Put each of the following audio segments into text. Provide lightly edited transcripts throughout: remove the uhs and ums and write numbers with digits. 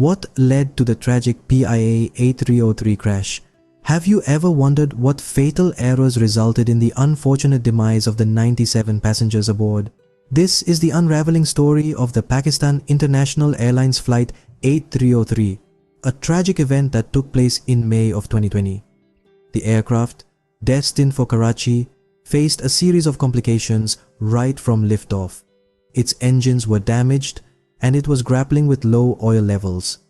What led to the tragic PIA A303 crash? Have you ever wondered what fatal errors resulted in the unfortunate demise of the 97 passengers aboard? This is the unraveling story of the Pakistan International Airlines Flight 8303, a tragic event that took place in May of 2020. The aircraft, destined for Karachi, faced a series of complications right from liftoff. Its engines were damaged and it was grappling with low oil levels.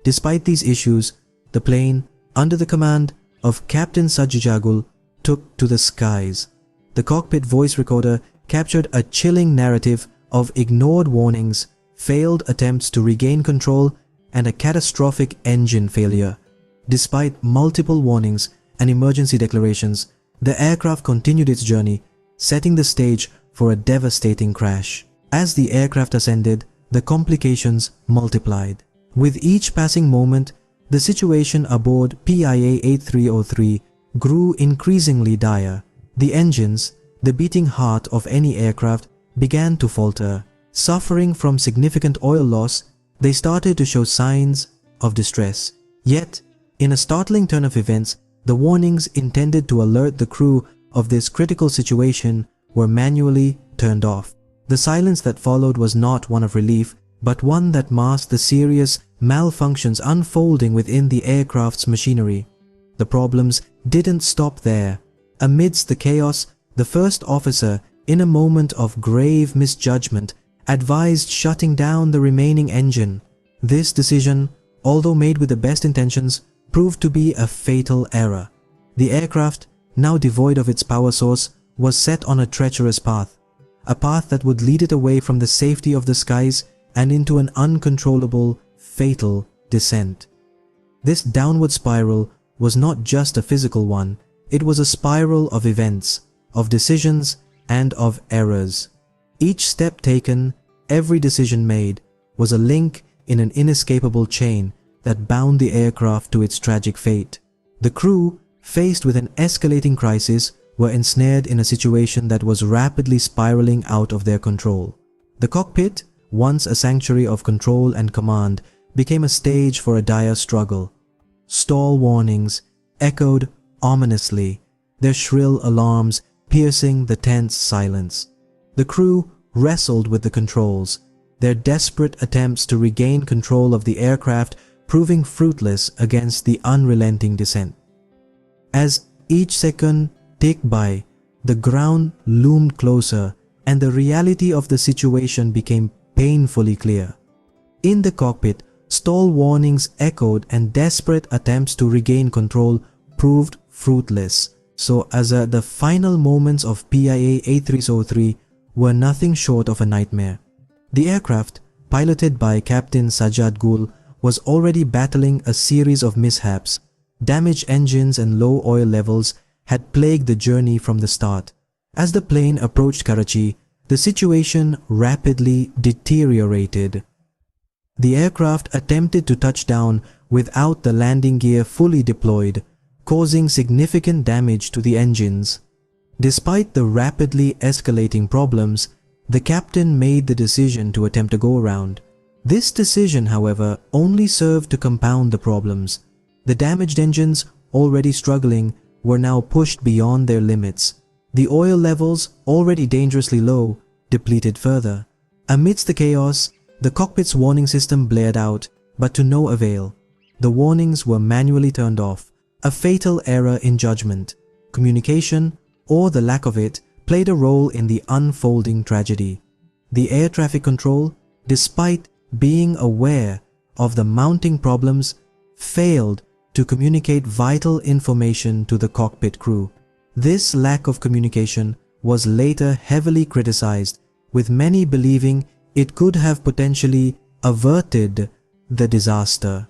Despite these issues, the plane, under the command of Captain Sajjagul, took to the skies. The cockpit voice recorder captured a chilling narrative of ignored warnings, failed attempts to regain control, and a catastrophic engine failure. Despite multiple warnings and emergency declarations, the aircraft continued its journey, setting the stage for a devastating crash. As the aircraft ascended, the complications multiplied. With each passing moment, the situation aboard PIA 8303 grew increasingly dire. The engines, the beating heart of any aircraft, began to falter. Suffering from significant oil loss, they started to show signs of distress. Yet, in a startling turn of events, the warnings intended to alert the crew of this critical situation were manually turned off. The silence that followed was not one of relief, but one that masked the serious malfunctions unfolding within the aircraft's machinery. The problems didn't stop there. Amidst the chaos, the first officer, in a moment of grave misjudgment, advised shutting down the remaining engine. This decision, although made with the best intentions, proved to be a fatal error. The aircraft, now devoid of its power source, was set on a treacherous path, a path that would lead it away from the safety of the skies and into an uncontrollable, fatal descent. This downward spiral was not just a physical one, it was a spiral of events, of decisions, and of errors. Each step taken, every decision made, was a link in an inescapable chain that bound the aircraft to its tragic fate. The crew, faced with an escalating crisis, were ensnared in a situation that was rapidly spiraling out of their control. The cockpit, once a sanctuary of control and command, became a stage for a dire struggle. Stall warnings echoed ominously, their shrill alarms piercing the tense silence. The crew wrestled with the controls, their desperate attempts to regain control of the aircraft proving fruitless against the unrelenting descent. As each second ticked by, the ground loomed closer and the reality of the situation became painfully clear. In the cockpit, stall warnings echoed and desperate attempts to regain control proved fruitless. So the final moments of PIA 8303 were nothing short of a nightmare. The aircraft, piloted by Captain Sajjagul, was already battling a series of mishaps. Damaged engines and low oil levels had plagued the journey from the start. As the plane approached Karachi, the situation rapidly deteriorated. The aircraft attempted to touch down without the landing gear fully deployed, causing significant damage to the engines. Despite the rapidly escalating problems, the captain made the decision to attempt a go-around. This decision, however, only served to compound the problems. The damaged engines, already struggling, were now pushed beyond their limits. The oil levels, already dangerously low, depleted further. Amidst the chaos, the cockpit's warning system blared out, but to no avail. The warnings were manually turned off, a fatal error in judgment. Communication, or the lack of it, played a role in the unfolding tragedy. The air traffic control, despite being aware of the mounting problems, failed to communicate vital information to the cockpit crew. This lack of communication was later heavily criticized, with many believing it could have potentially averted the disaster.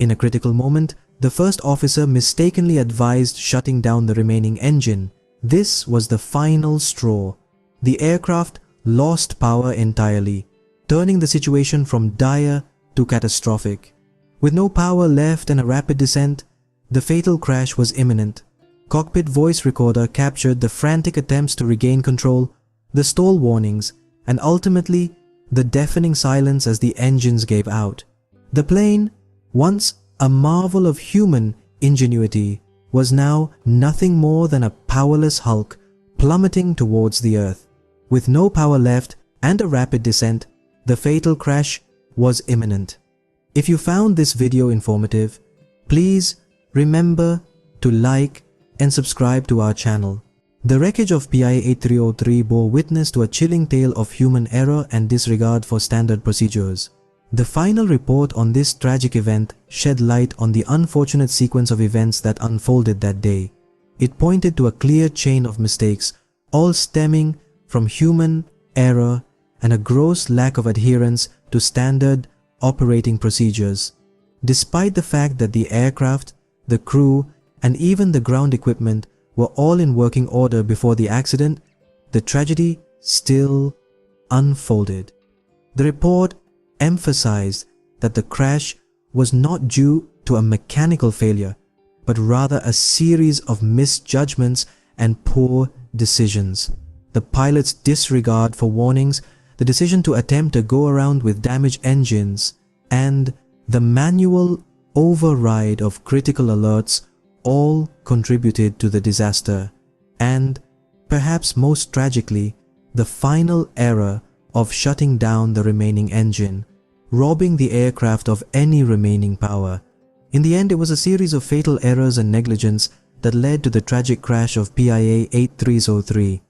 In a critical moment, the first officer mistakenly advised shutting down the remaining engine. This was the final straw. The aircraft lost power entirely, turning the situation from dire to catastrophic. With no power left and a rapid descent, the fatal crash was imminent. Cockpit voice recorder captured the frantic attempts to regain control, the stall warnings, and ultimately the deafening silence as the engines gave out. The plane, once a marvel of human ingenuity, was now nothing more than a powerless hulk plummeting towards the earth. With no power left and a rapid descent, the fatal crash was imminent. If you found this video informative, please remember to like and subscribe to our channel. The wreckage of PIA 8303 bore witness to a chilling tale of human error and disregard for standard procedures. The final report on this tragic event shed light on the unfortunate sequence of events that unfolded that day. It pointed to a clear chain of mistakes, all stemming from human error and a gross lack of adherence to standard operating procedures. Despite the fact that the aircraft, the crew, and even the ground equipment were all in working order before the accident, the tragedy still unfolded. The report emphasized that the crash was not due to a mechanical failure, but rather a series of misjudgments and poor decisions. The pilot's disregard for warnings, the decision to attempt a go-around with damaged engines, and the manual override of critical alerts all contributed to the disaster, and, perhaps most tragically, the final error of shutting down the remaining engine, robbing the aircraft of any remaining power. In the end, it was a series of fatal errors and negligence that led to the tragic crash of PIA 8303.